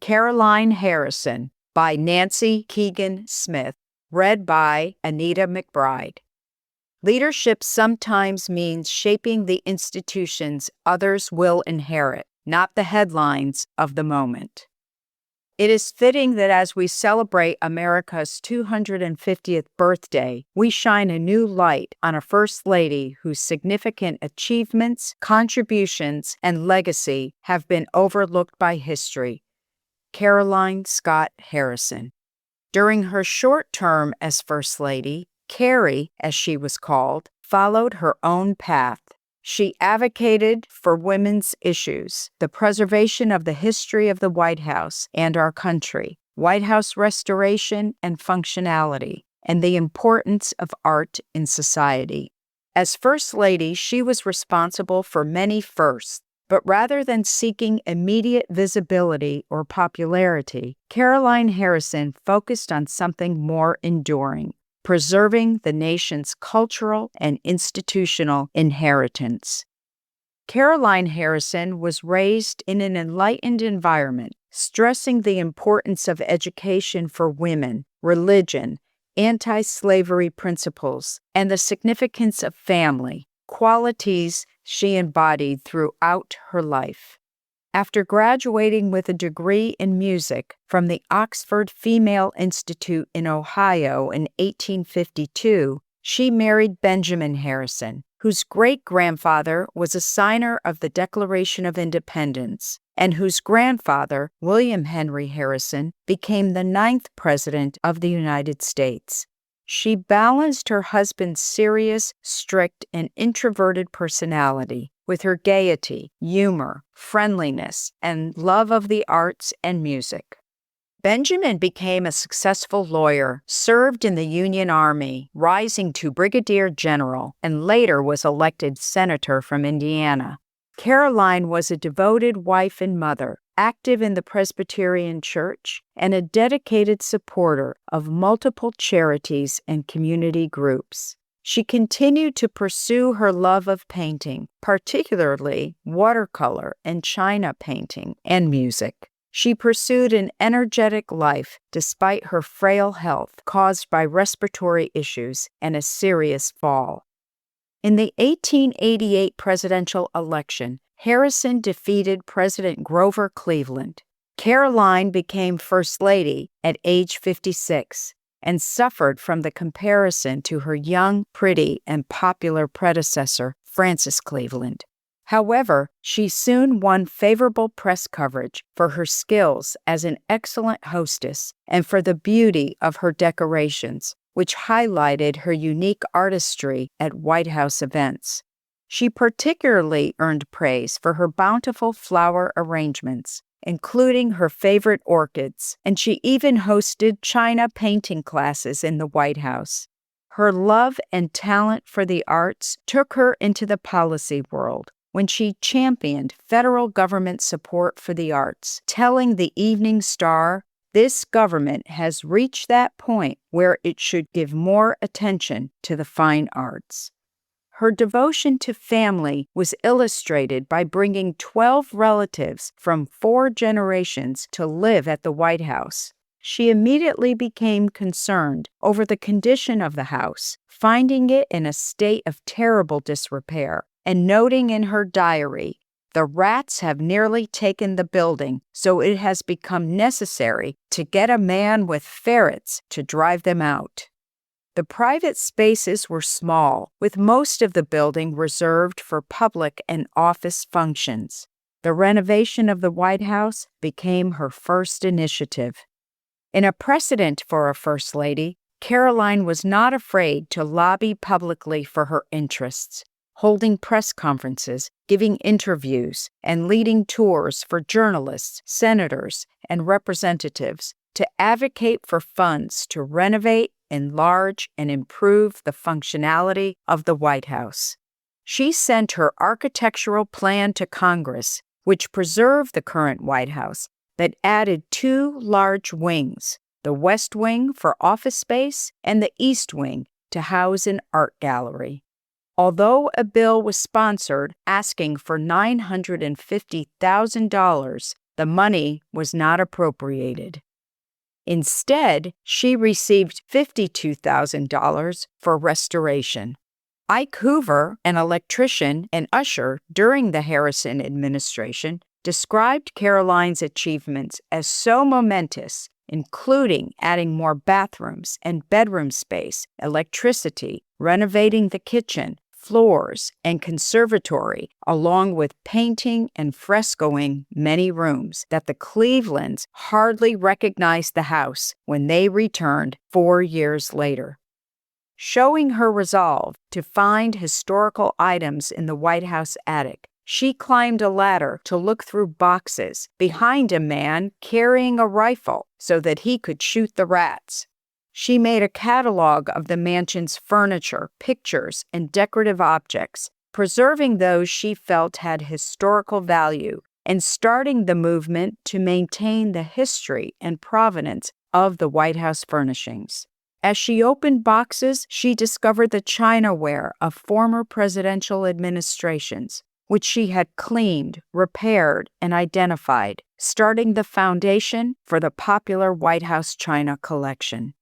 Caroline Harrison by Nancy Kegan Smith, read by Anita McBride. Leadership sometimes means shaping the institutions others will inherit, not the headlines of the moment. It is fitting that as we celebrate America's 250th birthday, we shine a new light on a First Lady whose significant achievements, contributions, and legacy have been overlooked by history. Caroline Scott Harrison. During her short term as First Lady, Carrie, as she was called, followed her own path. She advocated for women's issues, the preservation of the history of the White House and our country, White House restoration and functionality, and the importance of art in society. As First Lady, she was responsible for many firsts, but rather than seeking immediate visibility or popularity, Caroline Harrison focused on something more enduring: preserving the nation's cultural and institutional inheritance. Caroline Harrison was raised in an enlightened environment, stressing the importance of education for women, religion, anti-slavery principles, and the significance of family, qualities she embodied throughout her life. After graduating with a degree in music from the Oxford Female Institute in Ohio in 1852, she married Benjamin Harrison, whose great-grandfather was a signer of the Declaration of Independence, and whose grandfather, William Henry Harrison, became the 9th President of the United States. She balanced her husband's serious, strict, and introverted personality with her gaiety, humor, friendliness, and love of the arts and music. Benjamin became a successful lawyer, served in the Union Army, rising to brigadier general, and later was elected senator from Indiana. Caroline was a devoted wife and mother, active in the Presbyterian Church, and a dedicated supporter of multiple charities and community groups. She continued to pursue her love of painting, particularly watercolor and china painting and music. She pursued an energetic life despite her frail health caused by respiratory issues and a serious fall. In the 1888 presidential election, Harrison defeated President Grover Cleveland. Caroline became First Lady at age 56 and suffered from the comparison to her young, pretty, and popular predecessor, Frances Cleveland. However, she soon won favorable press coverage for her skills as an excellent hostess and for the beauty of her decorations, which highlighted her unique artistry at White House events. She particularly earned praise for her bountiful flower arrangements, including her favorite orchids, and she even hosted china painting classes in the White House. Her love and talent for the arts took her into the policy world when she championed federal government support for the arts, telling the Evening Star, "This government has reached that point where it should give more attention to the fine arts." Her devotion to family was illustrated by bringing 12 relatives from 4 generations to live at the White House. She immediately became concerned over the condition of the house, finding it in a state of terrible disrepair, and noting in her diary, "The rats have nearly taken the building, so it has become necessary to get a man with ferrets to drive them out." The private spaces were small, with most of the building reserved for public and office functions. The renovation of the White House became her first initiative. In a precedent for a First Lady, Caroline was not afraid to lobby publicly for her interests, holding press conferences, giving interviews, and leading tours for journalists, senators, and representatives to advocate for funds to renovate, enlarge, and improve the functionality of the White House. She sent her architectural plan to Congress, which preserved the current White House, that added 2 large wings, the West Wing for office space and the East Wing to house an art gallery. Although a bill was sponsored asking for $950,000, the money was not appropriated. Instead, she received $52,000 for restoration. Ike Hoover, an electrician and usher during the Harrison administration, described Caroline's achievements as so momentous, including adding more bathrooms and bedroom space, electricity, renovating the kitchen, floors, and conservatory, along with painting and frescoing many rooms, that the Clevelands hardly recognized the house when they returned 4 years later. Showing her resolve to find historical items in the White House attic, she climbed a ladder to look through boxes behind a man carrying a rifle so that he could shoot the rats. She made a catalog of the mansion's furniture, pictures, and decorative objects, preserving those she felt had historical value and starting the movement to maintain the history and provenance of the White House furnishings. As she opened boxes, she discovered the chinaware of former presidential administrations, which she had cleaned, repaired, and identified, starting the foundation for the popular White House china collection.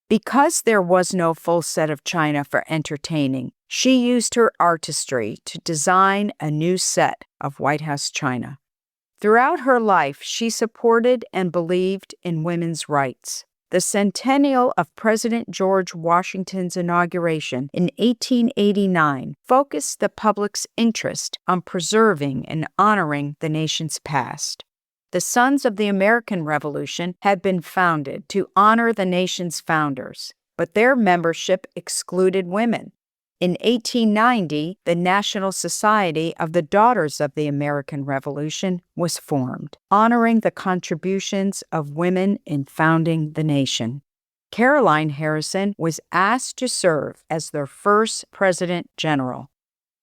Because there was no full set of china for entertaining, she used her artistry to design a new set of White House china. Throughout her life, she supported and believed in women's rights. The centennial of President George Washington's inauguration in 1889 focused the public's interest on preserving and honoring the nation's past. The Sons of the American Revolution had been founded to honor the nation's founders, but their membership excluded women. In 1890, the National Society of the Daughters of the American Revolution was formed, honoring the contributions of women in founding the nation. Caroline Harrison was asked to serve as their first President General.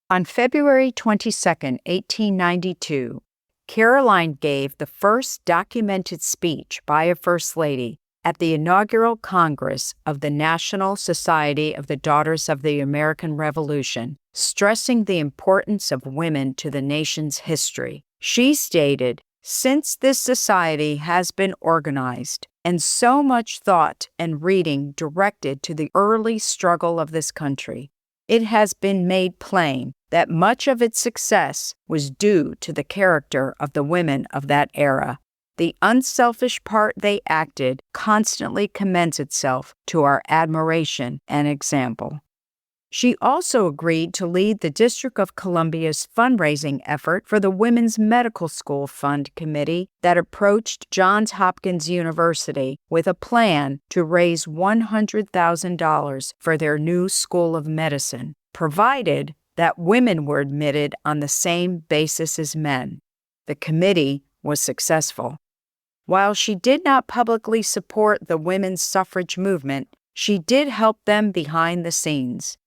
On February 22, 1892, Caroline gave the first documented speech by a First Lady at the inaugural Congress of the National Society of the Daughters of the American Revolution, stressing the importance of women to the nation's history. She stated, "Since this society has been organized, and so much thought and reading directed to the early struggle of this country, it has been made plain that much of its success was due to the character of the women of that era. The unselfish part they acted constantly commends itself to our admiration and example." She also agreed to lead the District of Columbia's fundraising effort for the Women's Medical School Fund Committee that approached Johns Hopkins University with a plan to raise $100,000 for their new School of Medicine, provided that women were admitted on the same basis as men. The committee was successful. While she did not publicly support the women's suffrage movement, she did help them behind the scenes.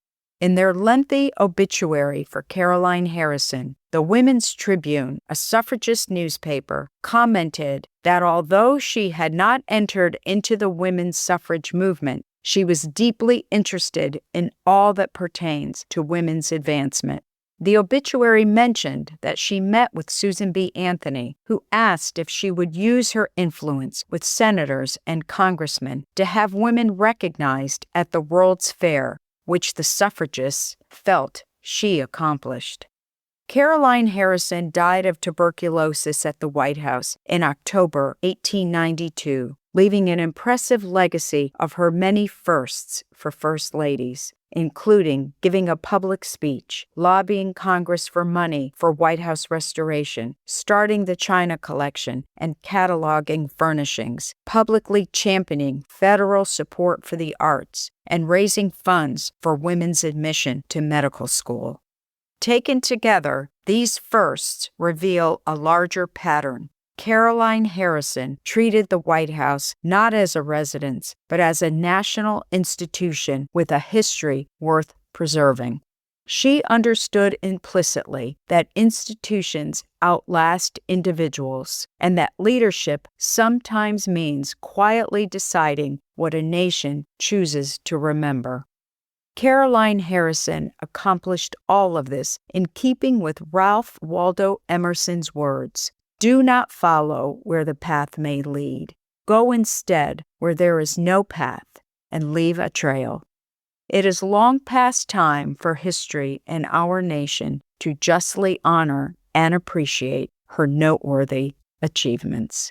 In their lengthy obituary for Caroline Harrison, the Women's Tribune, a suffragist newspaper, commented that although she had not entered into the women's suffrage movement, she was deeply interested in all that pertains to women's advancement. The obituary mentioned that she met with Susan B. Anthony, who asked if she would use her influence with senators and congressmen to have women recognized at the World's Fair, which the suffragists felt she accomplished. Caroline Harrison died of tuberculosis at the White House in October 1892, leaving an impressive legacy of her many firsts for First Ladies, including giving a public speech, lobbying Congress for money for White House restoration, starting the China collection, and cataloging furnishings, publicly championing federal support for the arts, and raising funds for women's admission to medical school. Taken together, these firsts reveal a larger pattern. Caroline Harrison treated the White House not as a residence, but as a national institution with a history worth preserving. She understood implicitly that institutions outlast individuals, and that leadership sometimes means quietly deciding what a nation chooses to remember. Caroline Harrison accomplished all of this in keeping with Ralph Waldo Emerson's words, Do not follow where the path may lead. Go instead where there is no path and leave a trail. It is long past time for history and our nation to justly honor and appreciate her noteworthy achievements.